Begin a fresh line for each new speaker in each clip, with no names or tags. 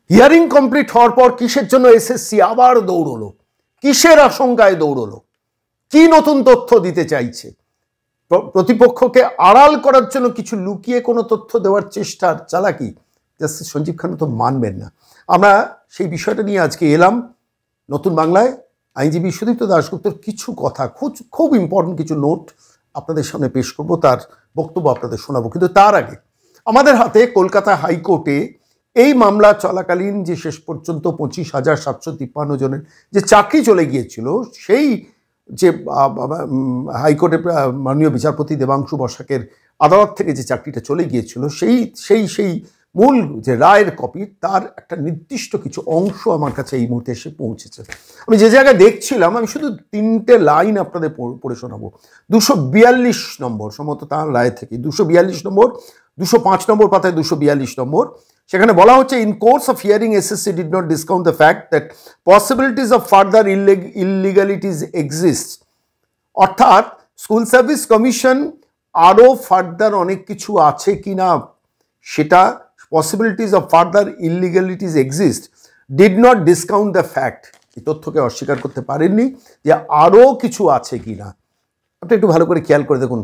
Hearing complete হওয়ার পর কিসের জন্য এসএসসি আবার দৌড়লো, কিসের আশঙ্কায় দৌড়লো, কি নতুন তথ্য দিতে চাইছে, প্রতিপক্ষকে আড়াল করার জন্য কিছু লুকিয়ে কোনো তথ্য দেওয়ার চেষ্টার চালাকি জাস্টিস সঞ্জীব খান্না তো মানবেন না। আমরা সেই বিষয়টা নিয়ে আজকে এলাম নতুন বাংলায়। আইনজীবী সুদীপ্ত দাশগুপ্তর কিছু কথা, খুব ইম্পর্টেন্ট কিছু নোট আপনাদের সামনে পেশ করব, তার বক্তব্য আপনাদের শোনাবো। কিন্তু তার আগে আমাদের হাতে কলকাতা হাইকোর্টে এই মামলা চলাকালীন যে শেষ পর্যন্ত 25,753 জনের যে চাকরি চলে গিয়েছিল, সেই যে হাইকোর্টের মাননীয় বিচারপতি দেবাংশু বসাকের আদালত থেকে যে চাকরিটা চলে গিয়েছিল, সেই মূল যে রায়ের কপি, তার একটা নির্দিষ্ট কিছু অংশ আমার কাছে এই মুহূর্তে এসে পৌঁছেছে। আমি যে জায়গায় দেখছিলাম, আমি শুধু 3টে লাইন আপনাদের পড়ে শোনাবো। 242 নম্বর সম্ভবত তার রায় থেকে, 242 নম্বর, 205 নম্বর পাতায় 242 নম্বর, সেখানে বলা হচ্ছে, in course of hearing SSC did not discount the fact that possibilities of further illegalities exist. অর্থাৎ স্কুল সার্ভিস কমিশন আরও ফার্দার অনেক কিছু আছে কিনা, সেটা possibilities of further illegalities exist, did not discount the fact, এই তথ্যকে অস্বীকার করতে পারেননি যে আরও কিছু আছে কিনা। আপনি একটু ভালো করে খেয়াল করে দেখুন,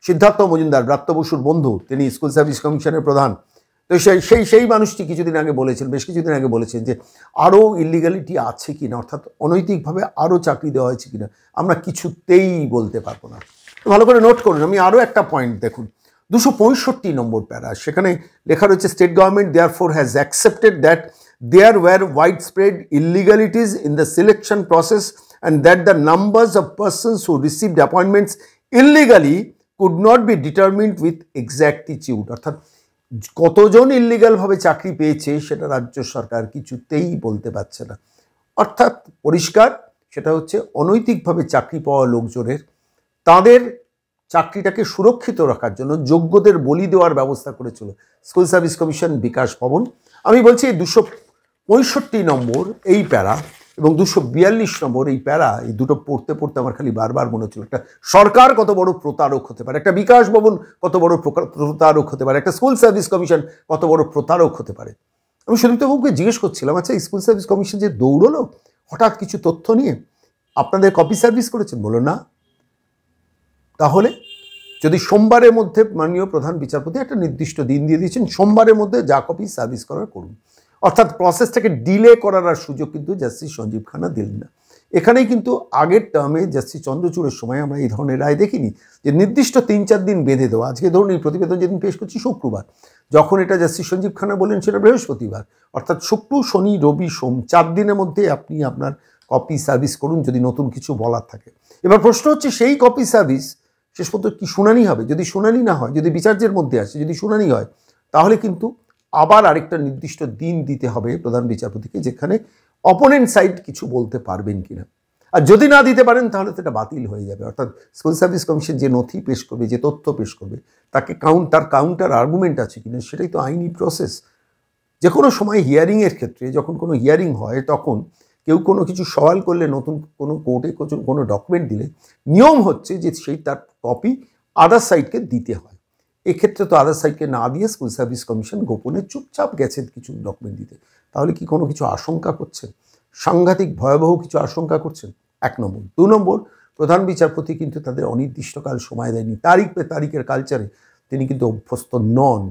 সিদ্ধার্থ মজুমদার ব্রাত্য বসুর বন্ধু, তিনি স্কুল সার্ভিস কমিশনের প্রধান, তো সেই মানুষটি কিছুদিন আগে বলেছেন, বেশ কিছুদিন আগে বলেছেন যে আরও ইললিগালিটি আছে কিনা, অর্থাৎ অনৈতিকভাবে আরও চাকরি দেওয়া হয়েছে কিনা আমরা কিছুতেই বলতে পারবো না। ভালো করে নোট করুন। আমি আরও একটা পয়েন্ট দেখুন, 265 নম্বর প্যারা, সেখানে লেখা রয়েছে, state government therefore has accepted that there were widespread illegalities in the selection process and that the numbers of persons who received appointments illegally could not be determined with exactitude। অর্থাৎ কতজন ইললিগালভাবে চাকরি পেয়েছে সেটা রাজ্য সরকার কিছুতেই বলতে পারছে না। অর্থাৎ পরিষ্কার, সেটা হচ্ছে অনৈতিকভাবে চাকরি পাওয়া লোকজনের তাদের চাকরিটাকে সুরক্ষিত রাখার জন্য যোগ্যদের বলি দেওয়ার ব্যবস্থা করেছিল স্কুল সার্ভিস কমিশন, বিকাশ ভবন। আমি বলছি 265 নম্বর এই প্যারা এবং 242 নম্বর এই প্যারা, এই দুটো পড়তে পড়তে আমার খালি বারবার মনে হচ্ছিল, একটা সরকার কত বড় প্রতারক হতে পারে, একটা বিকাশ ভবন কত বড় প্রতারক হতে পারে, একটা স্কুল সার্ভিস কমিশন কত বড় প্রতারক হতে পারে। আমি সুদীপ্তবাবুকে জিজ্ঞেস করছিলাম, আচ্ছা স্কুল সার্ভিস কমিশন যে দৌড়লো হঠাৎ কিছু তথ্য নিয়ে, আপনাদের কপি সার্ভিস করেছেন? বলো না। তাহলে যদি সোমবারের মধ্যে মাননীয় প্রধান বিচারপতি একটা নির্দিষ্ট দিন দিয়ে দিয়েছেন, সোমবারের মধ্যে যা কপি সার্ভিস করার করুন, অর্থাৎ প্রসেসটাকে ডিলে করার আর সুযোগ কিন্তু জাস্টিস সঞ্জীব খান্না দিলেন না। এখানেই কিন্তু আগের টার্মে জাস্টিস চন্দ্রচূড়ের সময় আমরা এই ধরনের রায় দেখিনি, যে নির্দিষ্ট 3-4 দিন বেঁধে দেওয়া। আজকে ধরুন এই প্রতিবেদন যেদিন পেশ করছি শুক্রবার, যখন এটা জাস্টিস সঞ্জীব খান্না বলেন সেটা বৃহস্পতিবার, অর্থাৎ শুক্র, শনি, রবি, সোম, 4 দিনের মধ্যে আপনি আপনার কপি সার্ভিস করুন যদি নতুন কিছু বলার থাকে। এবার প্রশ্ন হচ্ছে, সেই কপি সার্ভিস শেষ পর্যন্ত কি শুনানি হবে? যদি শুনানি না হয়, যদি বিচার্যের মধ্যে আসে, যদি শুনানি হয়, তাহলে কিন্তু আবার আরেকটা নির্দিষ্ট দিন দিতে হবে প্রধান বিচারপতিকে, যেখানে অপোনেন্ট সাইড কিছু বলতে পারবেন কিনা। আর যদি না দিতে পারেন তাহলে তো এটা বাতিল হয়ে যাবে। অর্থাৎ স্কুল সার্ভিস কমিশন যে নথি পেশ করবে, যে তথ্য পেশ করবে, তাকে তার কাউন্টার আর্গুমেন্ট আছে কিনা, সেটাই তো আইনি প্রসেস। যে কোনো সময় হিয়ারিংয়ের ক্ষেত্রে, যখন কোনো হিয়ারিং হয়, তখন কেউ কোনো কিছু সওয়াল করলে, নতুন কোনো কোর্টে কোনো ডকুমেন্ট দিলে নিয়ম হচ্ছে যে সেই তার কপি আদার সাইডকে দিতে হয়। এক্ষেত্রে তো আদার সাইডকে না দিয়ে স্কুল সার্ভিস কমিশন গোপনে চুপচাপ গেছেন কিছু ডকুমেন্ট দিতে। তাহলে কি কোনো কিছু আশঙ্কা করছেন? সাংঘাতিক ভয়াবহ কিছু আশঙ্কা করছেন? 1 নম্বর। 2 নম্বর, প্রধান বিচারপতি কিন্তু তাদের অনির্দিষ্টকাল সময় দেয়নি। তারিখ পে তারিখের কালচারে তিনি কিন্তু অভ্যস্ত নন।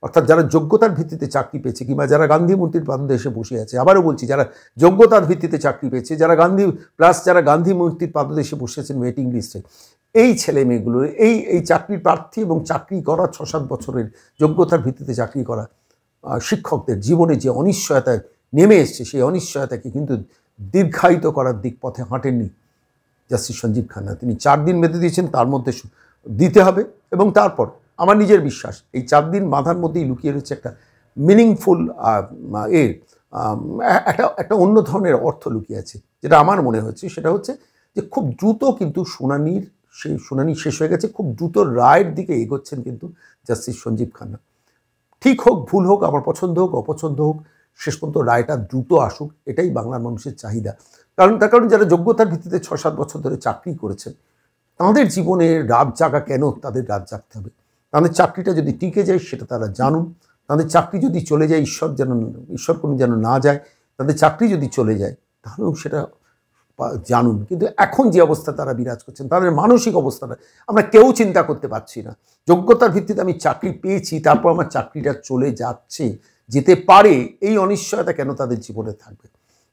অর্থাৎ যারা যোগ্যতার ভিত্তিতে চাকরি পেয়েছে, কিংবা যারা গান্ধী মূর্তির পাদদেশে বসে আছে, আবারও বলছি, যারা যোগ্যতার ভিত্তিতে চাকরি পেয়েছে, যারা গান্ধী মূর্তির পাদদেশে বসে আছেন ওয়েটিং লিস্টে, এই ছেলে মেয়েগুলোর এই চাকরির প্রার্থী এবং চাকরি করা 6-7 বছরের যোগ্যতার ভিত্তিতে চাকরি করা শিক্ষকদের জীবনে যে অনিশ্চয়তায় নেমে এসছে, সেই অনিশ্চয়তাকে কিন্তু দীর্ঘায়িত করার দিক পথে হাঁটেননি জাস্টিস সঞ্জীব খান্না। তিনি 4 দিন বেঁধে দিয়েছেন, তার মধ্যে দিতে হবে। এবং তারপর আমার নিজের বিশ্বাস, এই 4 দিন বাঁধার মধ্যেই লুকিয়ে রয়েছে একটা মিনিংফুল একটা অন্য ধরনের অর্থ লুকিয়ে আছে। যেটা আমার মনে হচ্ছে, সেটা হচ্ছে যে খুব দ্রুত কিন্তু শুনানি শেষ হয়ে গেছে, খুব দ্রুত রায়ের দিকে এগোচ্ছেন কিন্তু জাস্টিস সঞ্জীব খান্না। ঠিক হোক, ভুল হোক, আমার পছন্দ হোক, অপছন্দ হোক, শেষ পর্যন্ত রায়টা দ্রুত আসুক, এটাই বাংলার মানুষের চাহিদা। তার কারণ যারা যোগ্যতার ভিত্তিতে 6-7 বছর ধরে চাকরি করেছেন, তাদের জীবনে রাত জাগা কেন তাদের রাত জাগতে হবে? তাদের চাকরিটা যদি টিকে যায় সেটা তারা জানুন, তাদের চাকরি যদি চলে যায়, ঈশ্বর কোনো যেন না যায়, তাদের চাকরি যদি চলে যায় তাহলেও সেটা জানুন। কিন্তু এখন যে অবস্থা তারা বিরাজ করছেন, তাদের মানসিক অবস্থাটা আমরা কেউ চিন্তা করতে পারছি না। যোগ্যতার ভিত্তিতে আমি চাকরি পেয়েছি, তারপর আমার চাকরিটা চলে যাচ্ছে, যেতে পারে, এই অনিশ্চয়তা কেন তাদের জীবনে থাকবে?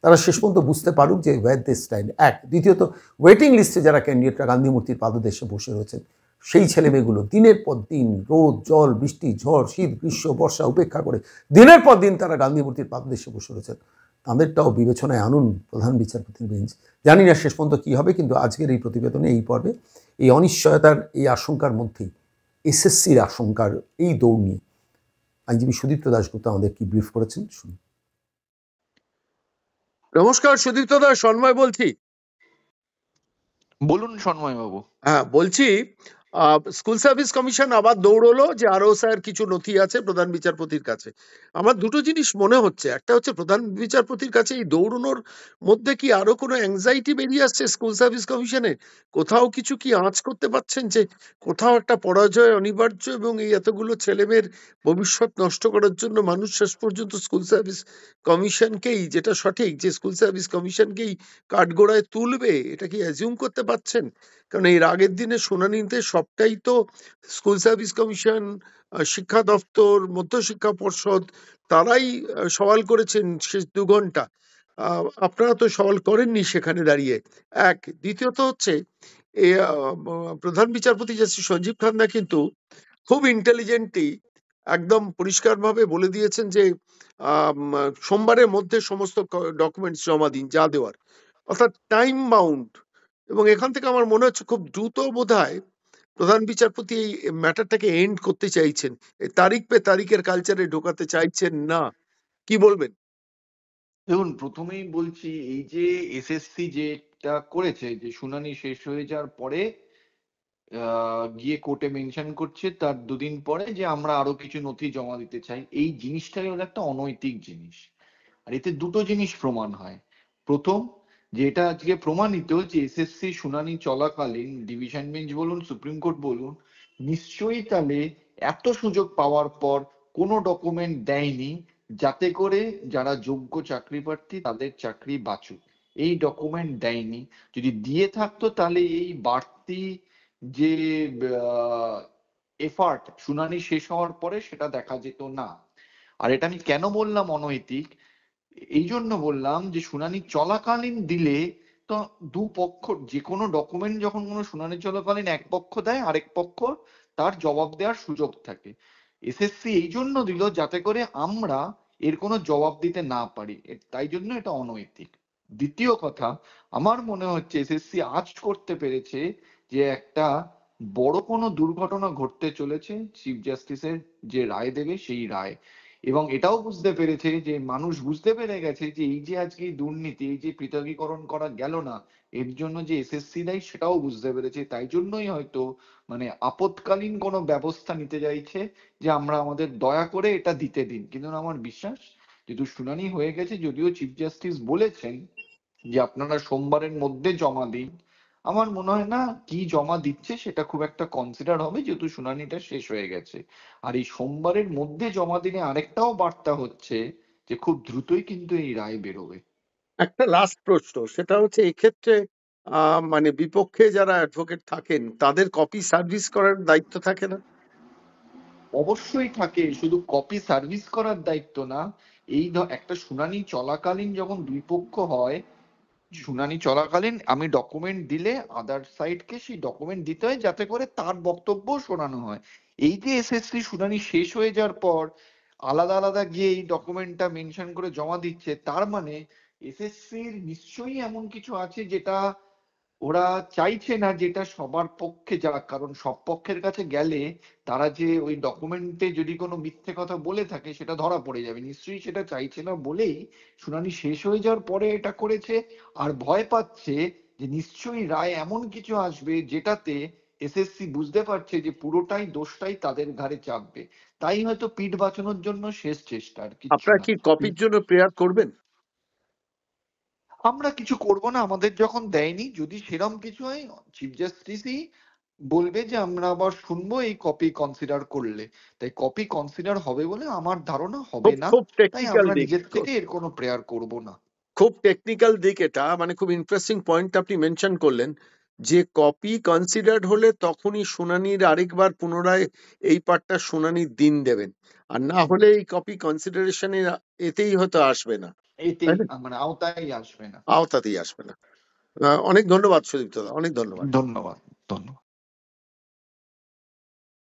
তারা শেষ পর্যন্ত বুঝতে পারুক যে ওয়্যার দে স্ট্যান্ড। এক, দ্বিতীয়ত ওয়েটিং লিস্টে যারা ক্যান্ডিডেটরা গান্ধী মূর্তির পাদদেশে বসে রয়েছেন, সেই ছেলেমেয়েগুলো দিনের পর দিন রোদ জল বৃষ্টি ঝড় শীত গ্রীষ্ম বর্ষা উপেক্ষা করে দিনের পর দিন তারা গান্ধী মূর্তির পাদদেশে বসে রয়েছেন, তাদেরটাও বিবেচনায় আনুন প্রধান বিচারপতির বেঞ্চ। জানি না শেষ পর্যন্ত কী হবে, কিন্তু আজকের এই প্রতিবেদনে, এই পর্বে, এই অনিশ্চয়তার, এই আশঙ্কার মধ্যেই এসএসসির আশঙ্কার এই দৌড় নিয়ে আইনজীবী সুদীপ্ত দাশগুপ্ত আমাদের কি ব্রিফ করেছেন, শুনুন। নমস্কার সুদীপ্ত দাস, সন্ময় বলছি।
বলুন সন্ময় বাবু।
হ্যাঁ, বলছি স্কুল সার্ভিস কমিশন আবার দৌড়লো যে আরও স্যার কিছু নথি আছে প্রধান বিচারপতির কাছে। আমার দুটো জিনিস মনে হচ্ছে, একটা হচ্ছে প্রধান বিচারপতির কাছে এই দৌড়নোর মধ্যে কি আরো কোনো অ্যাংজাইটি বেরিয়ে আসছে স্কুল সার্ভিস কমিশনে? কোথাও কিছু কি আঁচ করতে পারছেন যে কোথাও একটা পরাজয় অনিবার্য, এবং এই এতগুলো ছেলেমেয়ের ভবিষ্যৎ নষ্ট করার জন্য মানুষ শেষ পর্যন্ত স্কুল সার্ভিস কমিশনকেই, যেটা সঠিক যে স্কুল সার্ভিস কমিশনকেই কাঠগোড়ায় তুলবে, এটা কি অ্যাজিউম করতে পারছেন? কারণ এর আগের দিনে শুনানিতে সবটাই তো স্কুল সার্ভিস কমিশন, শিক্ষা দপ্তর, মধ্যশিক্ষা পর্ষদ, তারাই সওয়াল করেছেন শেষ 2 ঘন্টা। আপনারা তো সওয়াল করেননি সেখানে দাঁড়িয়ে। এক, দ্বিতীয়ত হচ্ছে প্রধান বিচারপতি জাস্টিস সঞ্জীব খান্না কিন্তু খুব ইন্টেলিজেন্টলি একদম পরিষ্কারভাবে বলে দিয়েছেন যে সোমবারের মধ্যে সমস্ত ডকুমেন্টস জমা দিন যা দেওয়ার, অর্থাৎ টাইম বাউন্ড। এবং এখান থেকে আমার মনে হচ্ছে খুব দ্রুত বোধহয় প্রধান বিচারপতি এই ম্যাটারটাকে এন্ড করতে চাইছেন, এই তারিখ পে তারিখের কালচারে ঢোকাতে চাইছেন না। কি বলবেন?
দেখুন, প্রথমেই বলছি, এই যে এসএসসি যেটা করেছে, যে শুনানি শেষ হয়ে যাওয়ার পরে গিয়ে কোর্টে মেনশন করছে তার 2 দিন পরে যে আমরা আরো কিছু নথি জমা দিতে চাই, এই জিনিসটাই হলো একটা অনৈতিক জিনিস। আর এতে দুটো জিনিস প্রমাণ হয়। প্রথম, যে এটা আজকে প্রমাণিত যে এসএসসি শুনানি চলাকালীন ডিভিশন বেঞ্চ বলুন, সুপ্রিম কোর্ট বলুন, নিশ্চয়ই তাহলে এত সুযোগ পাওয়ার পর কোনো ডকুমেন্ট দেয়নি যাতে করে যারা যোগ্য চাকরি প্রার্থী তাদের চাকরি বাঁচুক। এই ডকুমেন্ট দেয়নি। যদি দিয়ে থাকতো তাহলে এই বাড়তি যে এফার্ট শুনানি শেষ হওয়ার পরে সেটা দেখা যেত না। আর এটা আমি কেন বললাম অনৈতিক, এই জন্য বললাম যে শুনানি চলাকালীন দিলে তো দুপক্ষ যে কোনো ডকুমেন্ট যখন কোনো শুনানি চলাকালীন এক পক্ষ দেয়, আরেক পক্ষ তার জবাব দেওয়ার সুযোগ থাকে। এসএসসি এই জন্য দিল যাতে করে আমরা এর কোনো জবাব দিতে না পারি, তাই জন্য এটা অনৈতিক। দ্বিতীয় কথা, আমার মনে হচ্ছে এসএসসি আজ করতে পেরেছে যে একটা বড় কোনো দুর্ঘটনা ঘটতে চলেছে চিফ জাস্টিসের যে রায় দেবে সেই রায়, এবং এটাও বুঝতে পেরেছে যে মানুষ বুঝতে পেরে গেছে যে এই যে আজকে দুর্নীতি, এই যে পৃথকীকরণ করা গেল না, এর জন্য যে এসএসসি দায়ী সেটাও বুঝতে পেরেছে। তাই জন্যই হয়তো মানে আপৎকালীন কোনো ব্যবস্থা নিতে চাইছে যে আমরা আমাদের দয়া করে এটা দিতে দিন। কিন্তু আমার বিশ্বাস, যেহেতু শুনানি হয়ে গেছে, যদিও চিফ জাস্টিস বলেছেন যে আপনারা সোমবারের মধ্যে জমা দিন, আমার মনে হয় না কি জমা দিচ্ছে সেটা খুব একটা কনসিডার হবে, যেহেতু শুনানিটা শেষ হয়ে গেছে। আর এই সোমবারের মধ্যে জমা দিনে আরেকটাও বার্তা হচ্ছে যে খুব দ্রুতই কিন্তু এই রায় বেরোবে।
একটা লাস্ট প্রশ্ন, সেটা হচ্ছে এক্ষেত্রে মানে বিপক্ষে যারা অ্যাডভোকেট থাকেন তাদের কপি সার্ভিস করার দায়িত্ব থাকে না?
অবশ্যই থাকে, শুধু কপি সার্ভিস করার দায়িত্ব না। এই একটা শুনানি চলাকালীন যখন দুই পক্ষ হয়, শুনানি চলাকালীন আমি ডকুমেন্ট দিলে আদার সাইডকে সেই ডকুমেন্ট দিতে হয় যাতে করে তার বক্তব্য শোনানো হয়। এই যে এসএসসি শুনানি শেষ হয়ে যাওয়ার পর আলাদা আলাদা গিয়ে এই ডকুমেন্টটা মেনশন করে জমা দিচ্ছে, তার মানে এসএসসির নিশ্চয়ই এমন কিছু আছে যেটা ওরা চাইছে না যেটা সবার পক্ষে যাক, কারণ সব পক্ষের কাছে গেলে তারা যে ওই ডকুমেন্টে যদি কোনো মিথ্যে কথা বলে থাকে সেটা ধরা পড়ে যাবে। নিশ্চয়ই সেটা চাইছে না বলেই শুনানি শেষ হয়ে যাওয়ার পরে এটা করেছে। আর ভয় পাচ্ছে যে নিশ্চয়ই রায় এমন কিছু আসবে যেটাতে এসএসসি বুঝতে পারছে যে পুরোটাই দোষটাই তাদের ঘাড়ে চাপবে, তাই হয়তো পিঠ বাঁচানোর জন্য শেষ চেষ্টা, আর কিচ্ছু
আপনারা
না।
কি কপির জন্য প্রেয়ার করবেন?
আমরা কিছু করব না, আমাদের যখন দেয়নি, যদি সেরম কিছু হয় চিফ জাস্টিসই বলবে যে আমরা আবার শুনবো এই কপি কনসিডার করলে, তাই কপি কনসিডার হবে বলে আমার ধারণা হবে
খুব
না,
খুব
তাই
টেকনিক্যাল
আমরা
দিক,
নিজের থেকে এর কোনো প্রেয়ার করব না।
খুব টেকনিক্যাল দিক এটা, মানে খুব ইন্টারেস্টিং পয়েন্ট আপনি মেনশন করলেন, যে কপি কনসিডার্ড হলে তখনই শুনানির আরেকবার পুনরায় এই পার্টটা শুনানির দিন দেবেন, আর না হলে এই কপি কনসিডারেশনের এতেই হয়তো আসবে না,
এতেই
তাই না?
মানে আওতায় আসবে না।
আওতাতেই আসবে না। অনেক ধন্যবাদ সুদীপ্ত দা, অনেক ধন্যবাদ।
ধন্যবাদ, ধন্যবাদ।